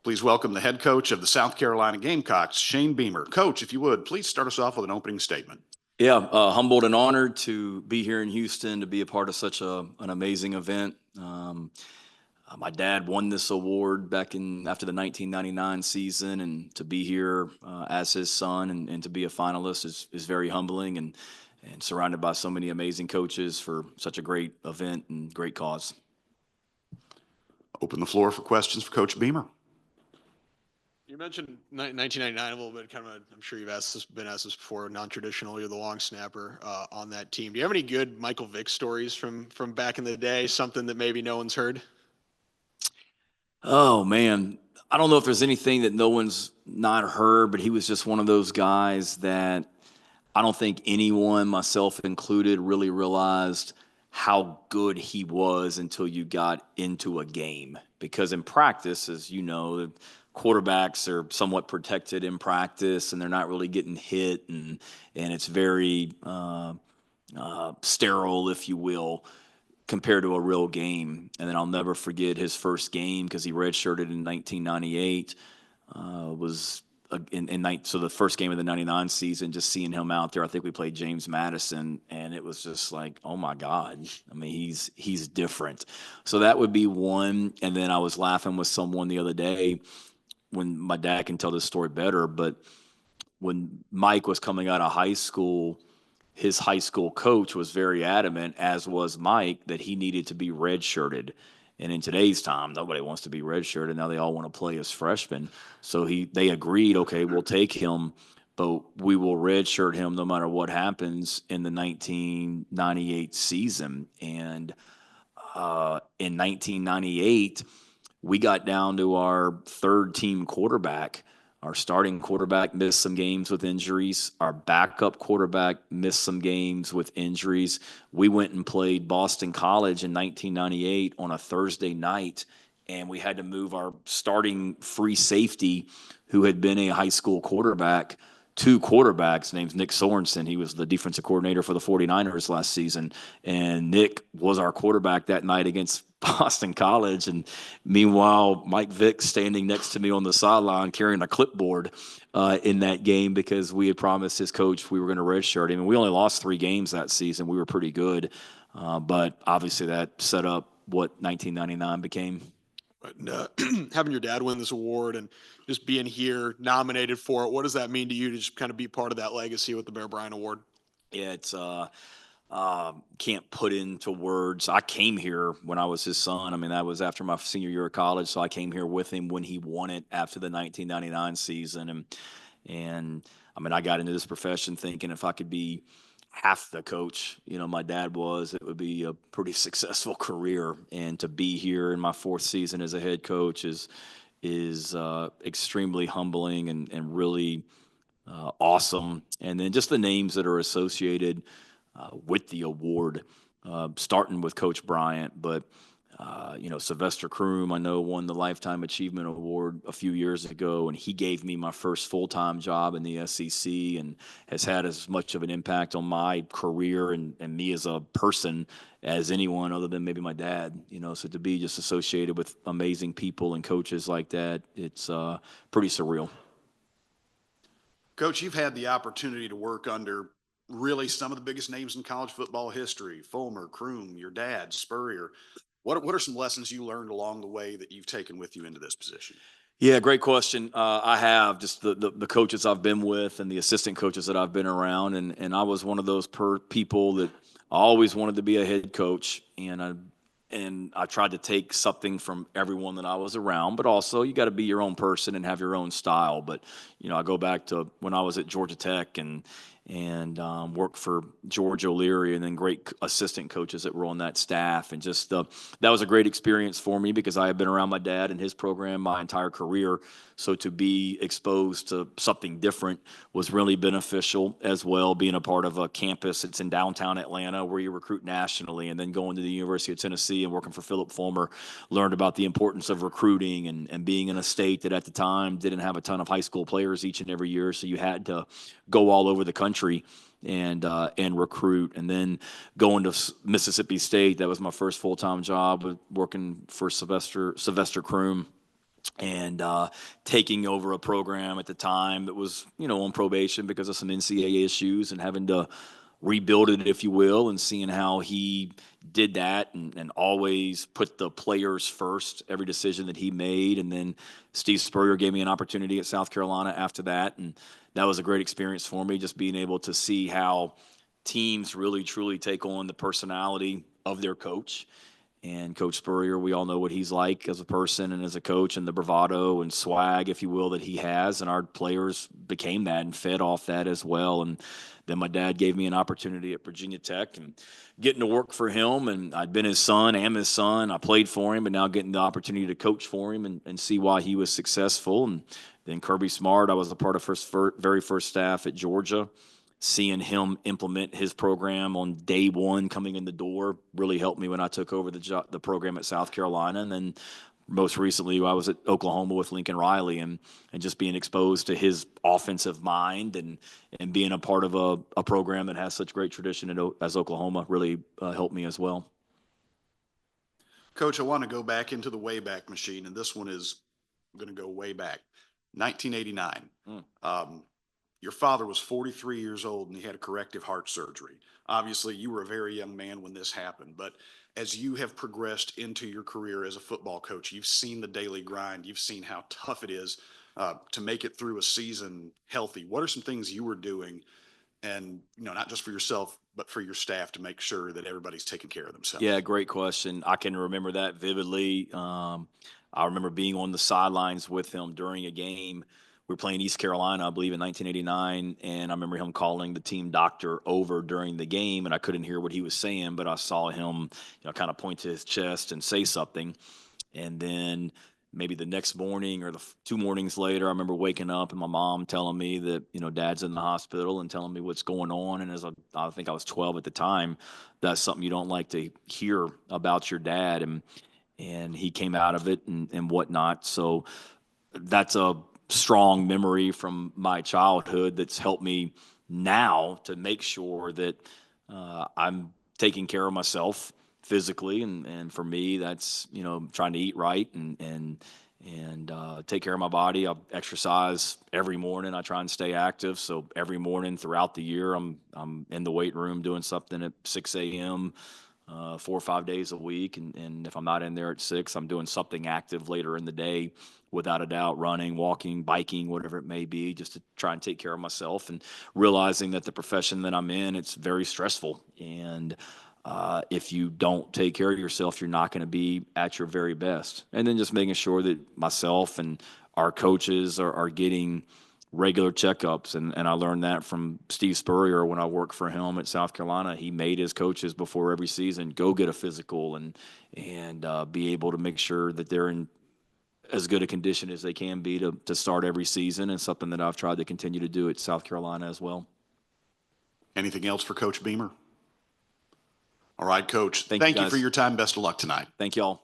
Please welcome the head coach of the South Carolina Gamecocks, Shane Beamer. Coach, if you would, please start us off with an opening statement. Yeah, humbled and honored to be here in Houston, to be a part of such an amazing event. My dad won this award back after the 1999 season, and to be here as his son and to be a finalist is very humbling, and surrounded by so many amazing coaches for such a great event and great cause. Open the floor for questions for Coach Beamer. You mentioned 1999 a little bit. I'm sure you've been asked this before. Non-traditional, you're the long snapper on that team. Do you have any good Michael Vick stories from back in the day? Something that maybe no one's heard? Oh man, I don't know if there's anything that no one's not heard, but he was just one of those guys that I don't think anyone, myself included, really realized how good he was until you got into a game. Because in practice, as you know, quarterbacks are somewhat protected in practice, and they're not really getting hit, and it's very sterile, if you will, compared to a real game. And then I'll never forget his first game because he redshirted in 1998. So the first game of the 99 season, just seeing him out there, I think we played James Madison, and it was just like, oh my God. I mean, he's different. So that would be one. And then I was laughing with someone the other day, when my dad can tell this story better, but when Mike was coming out of high school, his high school coach was very adamant, as was Mike, that he needed to be redshirted. And in today's time, nobody wants to be redshirted. Now they all want to play as freshmen. So they agreed, okay, we'll take him, but we will redshirt him no matter what happens in the 1998 season. And in 1998, we got down to our third team quarterback. Our starting quarterback missed some games with injuries. Our backup quarterback missed some games with injuries. We went and played Boston College in 1998 on a Thursday night, and we had to move our starting free safety, who had been a high school quarterback, two quarterbacks. Name's Nick Sorensen. He was the defensive coordinator for the 49ers last season. And Nick was our quarterback that night against Boston College. And meanwhile, Mike Vick standing next to me on the sideline carrying a clipboard in that game, because we had promised his coach we were going to redshirt him. And we only lost 3 games that season. We were pretty good. But obviously that set up what 1999 became. But having your dad win this award and just being here nominated for it, what does that mean to you to just kind of be part of that legacy with the Bear Bryant Award? Yeah, it's can't put into words. I came here when I was his son. I mean, that was after my senior year of college, so I came here with him when he won it after the 1999 season. And I mean, I got into this profession thinking if I could be half the coach, my dad was, it would be a pretty successful career. And to be here in my 4th season as a head coach is extremely humbling and really awesome. And then just the names that are associated with the award, starting with Coach Bryant, but Sylvester Croom, I know, won the Lifetime Achievement Award a few years ago, and he gave me my first full-time job in the SEC and has had as much of an impact on my career and me as a person as anyone other than maybe my dad. So to be just associated with amazing people and coaches like that, it's pretty surreal. Coach, you've had the opportunity to work under really some of the biggest names in college football history: Fulmer, Croom, your dad, Spurrier. What are some lessons you learned along the way that you've taken with you into this position? Yeah, great question. I have just the coaches I've been with and the assistant coaches that I've been around, and I was one of those people that always wanted to be a head coach, and I tried to take something from everyone that I was around, but also you got to be your own person and have your own style. But I go back to when I was at Georgia Tech and worked for George O'Leary, and then great assistant coaches that were on that staff. And just that was a great experience for me because I had been around my dad and his program my entire career. So to be exposed to something different was really beneficial as well, being a part of a campus that's in downtown Atlanta where you recruit nationally, and then going to the University of Tennessee and working for Philip Fulmer, learned about the importance of recruiting and being in a state that at the time didn't have a ton of high school players each and every year. So you had to go all over the country and recruit. And then going to Mississippi State, that was my first full-time job working for Sylvester Croom. and taking over a program at the time that was, on probation because of some NCAA issues and having to rebuild it, if you will, and seeing how he did that and always put the players first, every decision that he made. And then Steve Spurrier gave me an opportunity at South Carolina after that. And that was a great experience for me, just being able to see how teams really, truly take on the personality of their coach. And Coach Spurrier, we all know what he's like as a person and as a coach, and the bravado and swag, if you will, that he has. And our players became that and fed off that as well. And then my dad gave me an opportunity at Virginia Tech and getting to work for him. And I'd been his son, am his son. I played for him, but now getting the opportunity to coach for him and see why he was successful. And then Kirby Smart, I was a part of very first staff at Georgia. Seeing him implement his program on day one coming in the door really helped me when I took over the program at South Carolina. And then most recently I was at Oklahoma with Lincoln Riley and just being exposed to his offensive mind and being a part of a program that has such great tradition as Oklahoma really helped me as well. Coach, I want to go back into the Wayback Machine, and this one is going to go way back. 1989. Your father was 43 years old and he had a corrective heart surgery. Obviously, you were a very young man when this happened, but as you have progressed into your career as a football coach, you've seen the daily grind. You've seen how tough it is to make it through a season healthy. What are some things you were doing, and not just for yourself, but for your staff, to make sure that everybody's taking care of themselves? Yeah, great question. I can remember that vividly. I remember being on the sidelines with him during a game. We were playing East Carolina, I believe, in 1989, and I remember him calling the team doctor over during the game, and I couldn't hear what he was saying, but I saw him, kind of point to his chest and say something. And then maybe the next morning or the 2 mornings later, I remember waking up and my mom telling me that, Dad's in the hospital and telling me what's going on. And I think I was 12 at the time, that's something you don't like to hear about your dad. And he came out of it and whatnot. So that's a strong memory from my childhood that's helped me now to make sure that I'm taking care of myself physically. And for me, that's, trying to eat right and take care of my body. I exercise every morning. I try and stay active. So every morning throughout the year, I'm in the weight room doing something at 6 a.m., 4 or 5 days a week. And if I'm not in there at 6, I'm doing something active later in the day, without a doubt, running, walking, biking, whatever it may be, just to try and take care of myself, and realizing that the profession that I'm in, it's very stressful. And if you don't take care of yourself, you're not going to be at your very best. And then just making sure that myself and our coaches are getting regular checkups. And I learned that from Steve Spurrier when I worked for him at South Carolina. He made his coaches before every season go get a physical and be able to make sure that they're in as good a condition as they can be to start every season, and something that I've tried to continue to do at South Carolina as well. Anything else for Coach Beamer? All right, Coach. Thank you for your time. Best of luck tonight. Thank y'all.